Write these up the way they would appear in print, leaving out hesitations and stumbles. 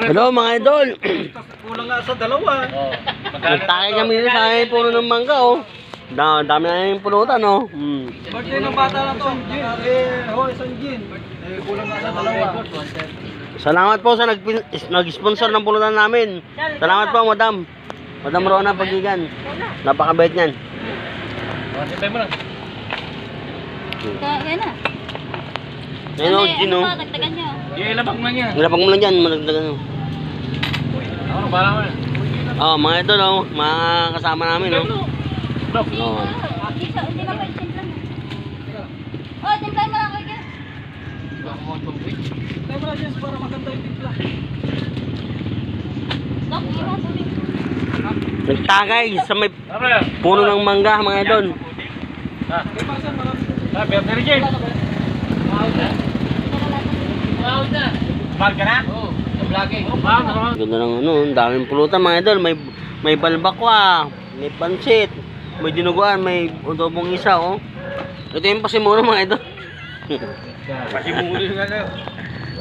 Hello mga idol. Kulang nga sa dalawa. Nagtakay kami dito sa puno ng mangga oh. Dami na yung pulutan oh. Birthday ng bata na to. Isang gin. Kulang nga sa dalawa. Salamat po sa nag-sponsor ng pulutan namin. Salamat po madam. Madam Rona Pagigan. Napakabait niyan. Sipay mo lang. Kaya na. Ayun oh, Gino. Dagdagan nyo. Ilabag mo niya. Ilapag mo lang dyan, malagdagan mo. Ano, para mo na. Oh, mga idol oh, mga kasama namin oh. Oh. Hindi na pa i-timplan. Oh, timplan mo lang kayo. Tayo mo lang dyan para maganda yung timpla. Stop, iwan tubig. Nagtagay sa may puno ng mangga mga idol. Birthday rin dyan. Wow na. Mahal ka na? Oo. Sa vlogging. Ganda ng ano, ang daming pulutan mga idol. May balbakwa, may pansit, may dinuguan, may udobong isa oh. Ito yung pasimuno mga idol. Pasimulo yung ano.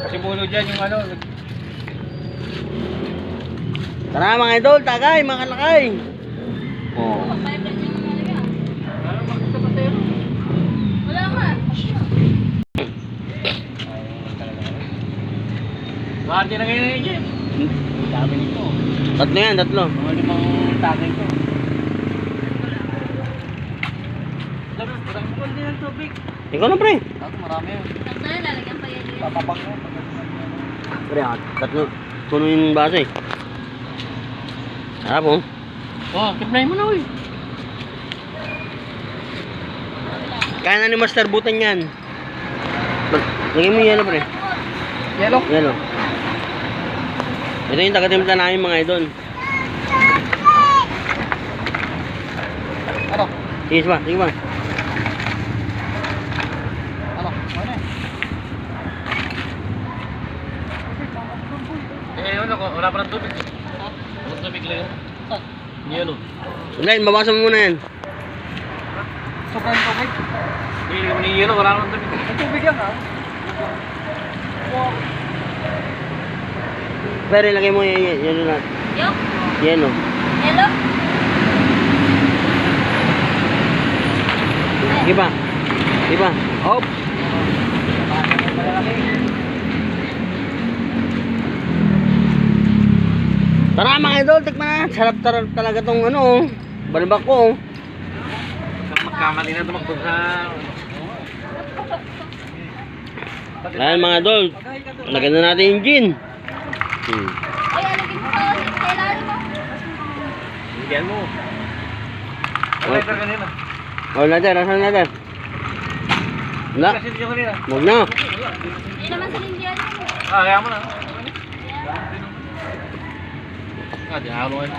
Pasimulo dyan yung ano. Tara mga idol, tagay, mga kalakay. Oh. Wala nga. Bakit na kayo na yun dyan? Dami nito. Tatlo yan, tatlo. Mga limang tagay ko. Marami ko din ang tubig. Ikaw na pre. Ako marami yun. Tatlo na, lalagyan pa yan. Papapag mo. Pre, tatlo. Puno yung baso eh. Harap oh. Oh, kiplay mo na uy. Kaya na ni Master Butan yan. Lagyan mo yung yellow pre. Yellow? Yellow. Ito yung taga-timpla namin mga idol. Ano? Sige ba, sige ba. Ano? Ano? Ano ko? Wala pa ng tubig. Wala tubig lang yun. Yellow. Dahil, babasan mo muna yan. Sobrang tubig? Hindi naman yung yellow. Wala naman tubig. Ang tubig yan ha? Pero ilagay mo yung yellow na. Yung? Yellow. Hello? Sige ba? Sige ba? Hop. Tara mga idol, tikman na. Sarap talaga tong ano, balbak ko. Magkamali na tumakbo sa... Ayan mga idol, lagyan na natin yung gin. Ay, alagin mo pa. Kailangan mo. Bigyan mo. Wala ito kanina. Oh, natin, rasan natin. Wala, Kasi dito kanina. huwag na. Hindi naman sa Indian. Kaya mo na. Di halo kan.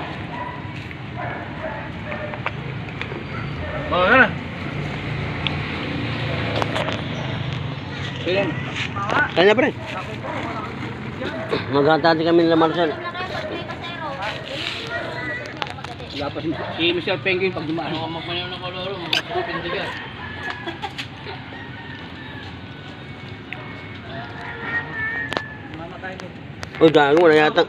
Oh, yan. Pilan. Kanya pre. Magkatati kami nila Marcel. Dapat si Michelle Penguin pag dumaan. Ano magmanaw ng koloro, magpapindigan. Uy, gago mo na yata.